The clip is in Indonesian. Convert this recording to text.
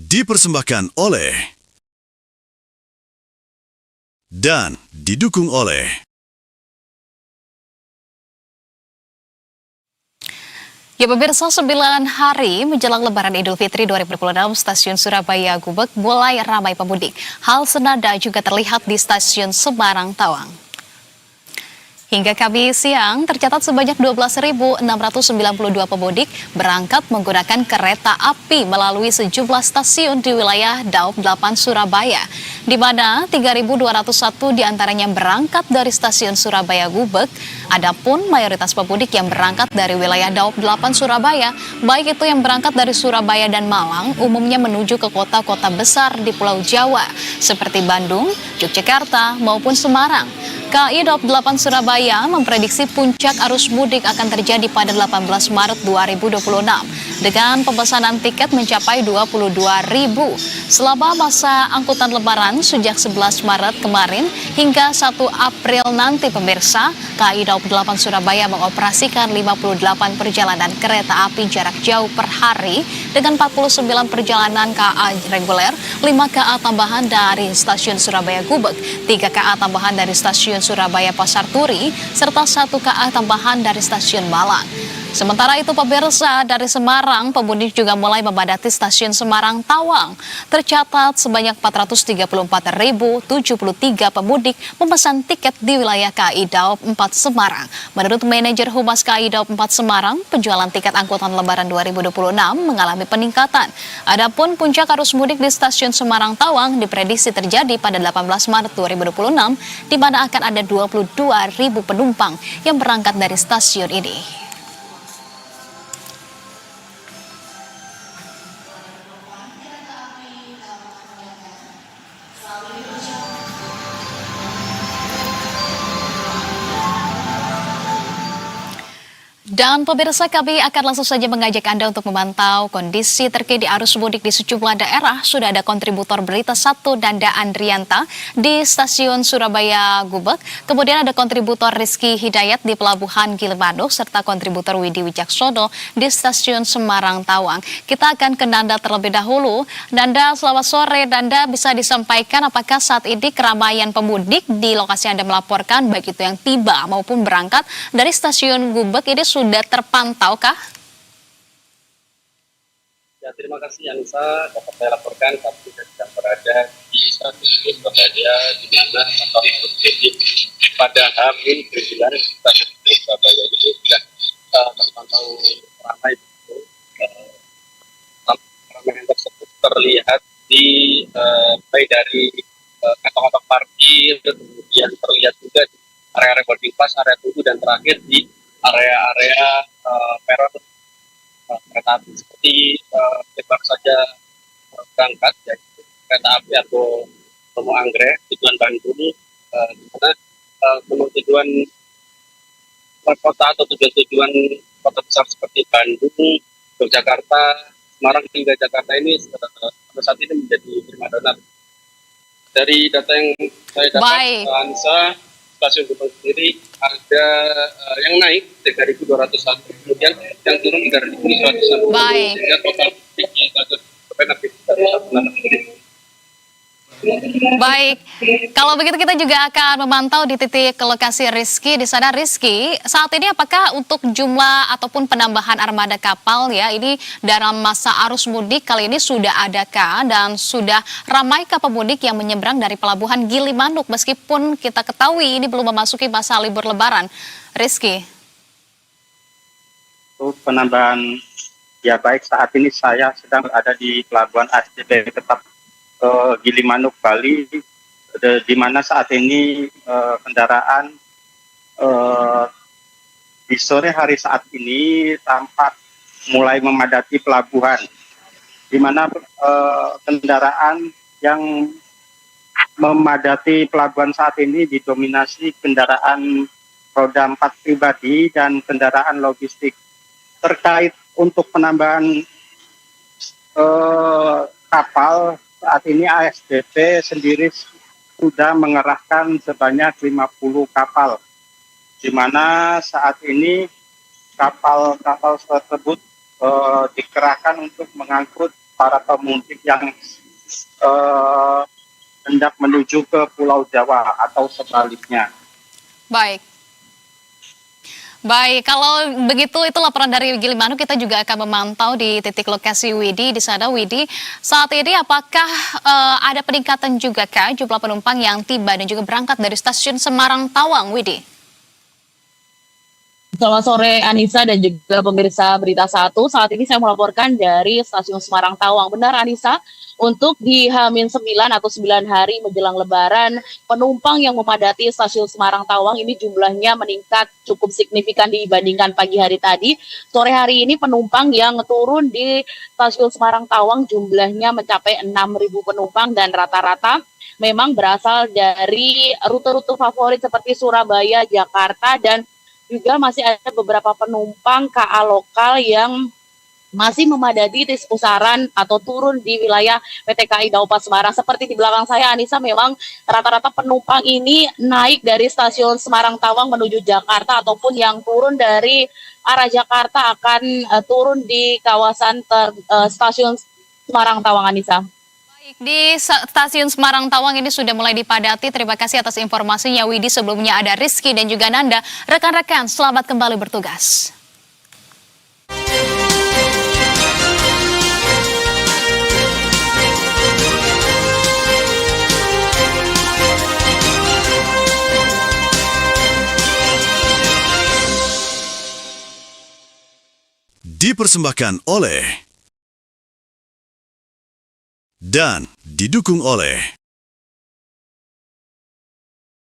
Dipersembahkan oleh dan didukung oleh Ya pemirsa, 9 hari menjelang Lebaran Idul Fitri 2026, Stasiun Surabaya Gubek mulai ramai pemudik. Hal senada juga terlihat di Stasiun Semarang Tawang. Hingga Kamis siang, tercatat sebanyak 12.692 pemudik berangkat menggunakan kereta api melalui sejumlah stasiun di wilayah Daob 8 Surabaya, di mana 3.201 diantaranya berangkat dari stasiun Surabaya Gubek. Adapun mayoritas pemudik yang berangkat dari wilayah Daob 8 Surabaya, baik itu yang berangkat dari Surabaya dan Malang, umumnya menuju ke kota-kota besar di Pulau Jawa, seperti Bandung, Yogyakarta, maupun Semarang. KAI Daob 8 Surabaya memprediksi puncak arus mudik akan terjadi pada 18 Maret 2026 dengan pemesanan tiket mencapai 22.000 selama masa angkutan lebaran sejak 11 Maret kemarin hingga 1 April nanti. Pemirsa, KAI Daob 8 Surabaya mengoperasikan 58 perjalanan kereta api jarak jauh per hari dengan 49 perjalanan KA reguler, 5 KA tambahan dari stasiun Surabaya Gubek, 3 KA tambahan dari stasiun Surabaya Pasar Turi, serta 1 KA tambahan dari stasiun Malang. Sementara itu pemirsa, dari Semarang, pemudik juga mulai memadati stasiun Semarang Tawang. Tercatat sebanyak 434.073 pemudik memesan tiket di wilayah KAI Daob 4 Semarang. Menurut manajer Humas KAI Daob 4 Semarang, penjualan tiket angkutan Lebaran 2026 mengalami peningkatan. Adapun puncak arus mudik di stasiun Semarang Tawang diprediksi terjadi pada 18 Maret 2026, di mana akan ada 22.000 penumpang yang berangkat dari stasiun ini. Dan pemirsa, kami akan langsung saja mengajak Anda untuk memantau kondisi terkini arus mudik di sejumlah daerah. Sudah ada kontributor Berita 1 Danda Andrianta di stasiun Surabaya Gubek. Kemudian ada kontributor Rizky Hidayat di Pelabuhan Gilimanuk, serta kontributor Widi Wijaksono di stasiun Semarang Tawang. Kita akan ke Nanda terlebih dahulu. Nanda, selamat sore. Nanda, bisa disampaikan apakah saat ini keramaian pemudik di lokasi Anda melaporkan, baik itu yang tiba maupun berangkat dari stasiun Gubek ini sudah terpantaukah? Ya, terima kasih Anissa. Dapat saya laporkan saat ini sedang berada di stasiun Surabaya, di mana kantor terjadi pada H-9 stasiun Surabaya ini sudah terpantau ramai. Keramaian tersebut terlihat di mulai dari kantong-kantong parkir, kemudian terlihat juga di area boarding pass, area tunggu, dan terakhir di area-area peron kereta api seperti baru saja berangkat, yaitu kereta api atau Romo Anggrek tujuan Bandung, di mana tujuan kota atau tujuan kota besar seperti Bandung, Yogyakarta, Semarang hingga Jakarta ini sampai saat ini menjadi primadona. Dari data yang saya dapat, Anissa, stasiun Gubeng sendiri ada yang naik 3.201, kemudian yang turun 3.201. Sehingga total di stasiun lebih dari 1,6. Baik, kalau begitu kita juga akan memantau di titik lokasi Rizky. Di sana Rizky, saat ini apakah untuk jumlah ataupun penambahan armada kapal ya ini dalam masa arus mudik kali ini sudah adakah dan sudah ramaikah pemudik yang menyeberang dari Pelabuhan Gilimanuk meskipun kita ketahui ini belum memasuki masa libur Lebaran? Rizky. Untuk penambahan, ya baik, saat ini saya sedang berada di Pelabuhan ASDP Ketap Gilimanuk, Bali, di mana saat ini kendaraan di sore hari saat ini tampak mulai memadati pelabuhan, di mana kendaraan yang memadati pelabuhan saat ini didominasi kendaraan roda 4 pribadi dan kendaraan logistik. Terkait untuk penambahan kapal, saat ini ASDP sendiri sudah mengerahkan sebanyak 50 kapal, di mana saat ini kapal-kapal tersebut dikerahkan untuk mengangkut para pemudik yang hendak menuju ke Pulau Jawa atau sebaliknya. Baik. Baik, kalau begitu itu laporan dari Gilimanuk, kita juga akan memantau di titik lokasi Widi di sana. Widi, saat ini apakah ada peningkatan juga kah jumlah penumpang yang tiba dan juga berangkat dari stasiun Semarang Tawang, Widi? Selamat sore Anissa dan juga pemirsa Berita 1. Saat ini saya melaporkan dari stasiun Semarang Tawang. Benar Anissa, untuk di H-9 atau 9 hari menjelang Lebaran, penumpang yang memadati stasiun Semarang Tawang ini jumlahnya meningkat cukup signifikan dibandingkan pagi hari tadi. Sore hari ini penumpang yang turun di stasiun Semarang Tawang jumlahnya mencapai 6.000 penumpang dan rata-rata memang berasal dari rute-rute favorit seperti Surabaya, Jakarta, dan juga masih ada beberapa penumpang KA lokal yang masih memadati tis pusaran atau turun di wilayah PT KAI Daupat Semarang. Seperti di belakang saya Anissa, memang rata-rata penumpang ini naik dari stasiun Semarang Tawang menuju Jakarta ataupun yang turun dari arah Jakarta akan turun di kawasan stasiun Semarang Tawang, Anissa. Baik, di stasiun Semarang Tawang ini sudah mulai dipadati. Terima kasih atas informasinya, Widi. Sebelumnya ada Rizky dan juga Nanda. Rekan-rekan, selamat kembali bertugas. Dipersembahkan oleh dan didukung oleh